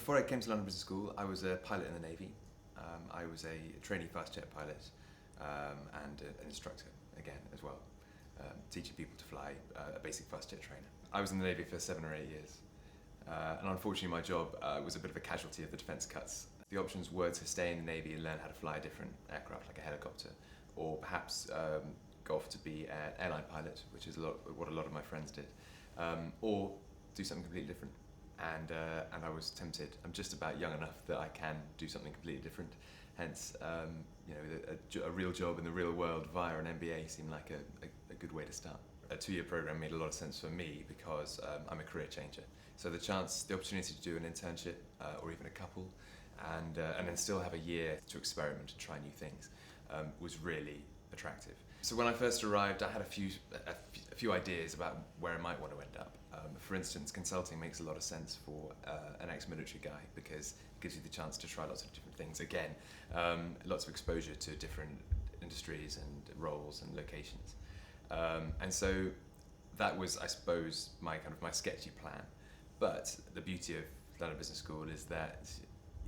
Before I came to London Business School, I was a pilot in the Navy. I was a trainee fast jet pilot and an instructor again as well, teaching people to fly, a basic fast jet trainer. I was in the Navy for 7 or 8 years, and unfortunately my job was a bit of a casualty of the defence cuts. The options were to stay in the Navy and learn how to fly a different aircraft, like a helicopter, or perhaps go off to be an airline pilot, which is what a lot of my friends did, or do something completely different. And I was tempted. I'm just about young enough that I can do something completely different. Hence, a real job in the real world via an MBA seemed like a good way to start. A 2-year program made a lot of sense for me because I'm a career changer. So the opportunity to do an internship or even a couple, and then still have a year to experiment and try new things was really attractive. So when I first arrived, I had a few ideas about where I might want to end up. For instance, consulting makes a lot of sense for an ex-military guy because it gives you the chance to try lots of different things. Again, lots of exposure to different industries and roles and locations. And so that was, I suppose, my sketchy plan. But the beauty of London Business School is that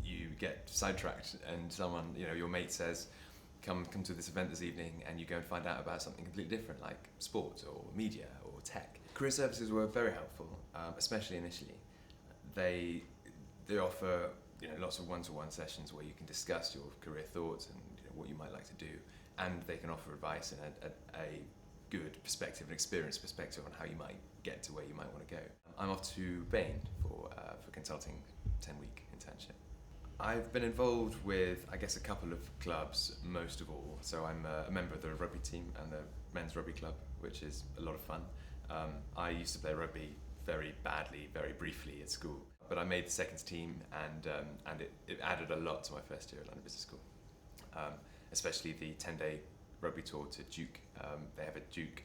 you get sidetracked and someone, your mate says, come to this event this evening, and you go and find out about something completely different, like sport or media or tech. Career services were very helpful, especially initially. They offer lots of one-to-one sessions where you can discuss your career thoughts and what you might like to do, and they can offer advice and a good perspective, an experienced perspective on how you might get to where you might want to go. I'm off to Bain for consulting 10-week internship. I've been involved with, I guess, a couple of clubs, most of all. So I'm a member of the rugby team and the men's rugby club, which is a lot of fun. I used to play rugby very badly, very briefly at school, but I made the seconds team, and it added a lot to my first year at London Business School, especially the 10-day rugby tour to Duke. They have a Duke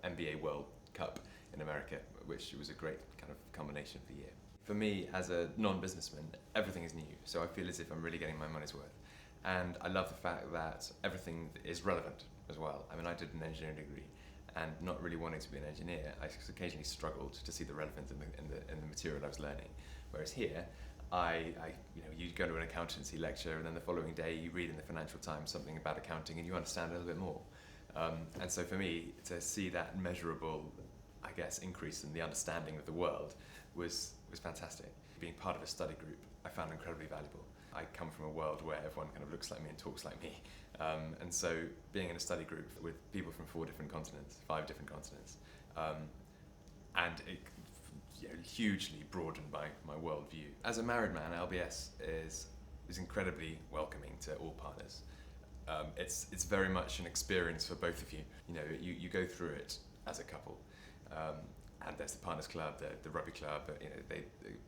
NBA World Cup in America, which was a great kind of combination of the year. For me, as a non-businessman, everything is new, so I feel as if I'm really getting my money's worth. And I love the fact that everything is relevant as well. I mean, I did an engineering degree, and not really wanting to be an engineer, I occasionally struggled to see the relevance in the material I was learning. Whereas here, you go to an accountancy lecture, and then the following day you read in the Financial Times something about accounting, and you understand a little bit more. And so for me, to see that measurable, I guess, increase in the understanding of the world was fantastic. Being part of a study group, I found incredibly valuable. I come from a world where everyone kind of looks like me and talks like me. And so being in a study group with people from 5 different continents, and it hugely broadened my worldview. As a married man, LBS is incredibly welcoming to all partners. It's very much an experience for both of you. You go through it as a couple. And there's the Partners Club, the Rugby Club.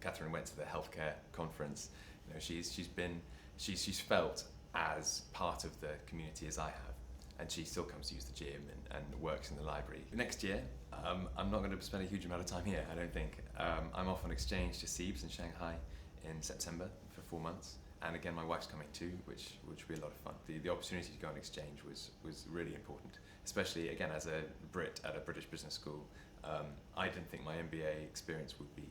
Catherine went to the healthcare conference. She's felt as part of the community as I have, and she still comes to use the gym and works in the library. Next year, I'm not going to spend a huge amount of time here, I don't think. I'm off on exchange to CEIBS in Shanghai in September for 4 months. And again, my wife's coming too, which will be a lot of fun. The opportunity to go on exchange was really important, especially, again, as a Brit at a British business school. I didn't think my MBA experience would be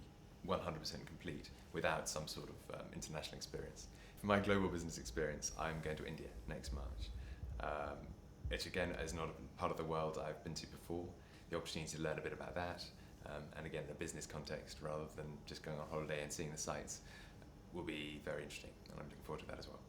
100% complete without some sort of international experience. For my global business experience, I'm going to India next March. Which again is not a part of the world I've been to before. The opportunity to learn a bit about that, and again, the business context rather than just going on holiday and seeing the sights, will be very interesting, and I'm looking forward to that as well.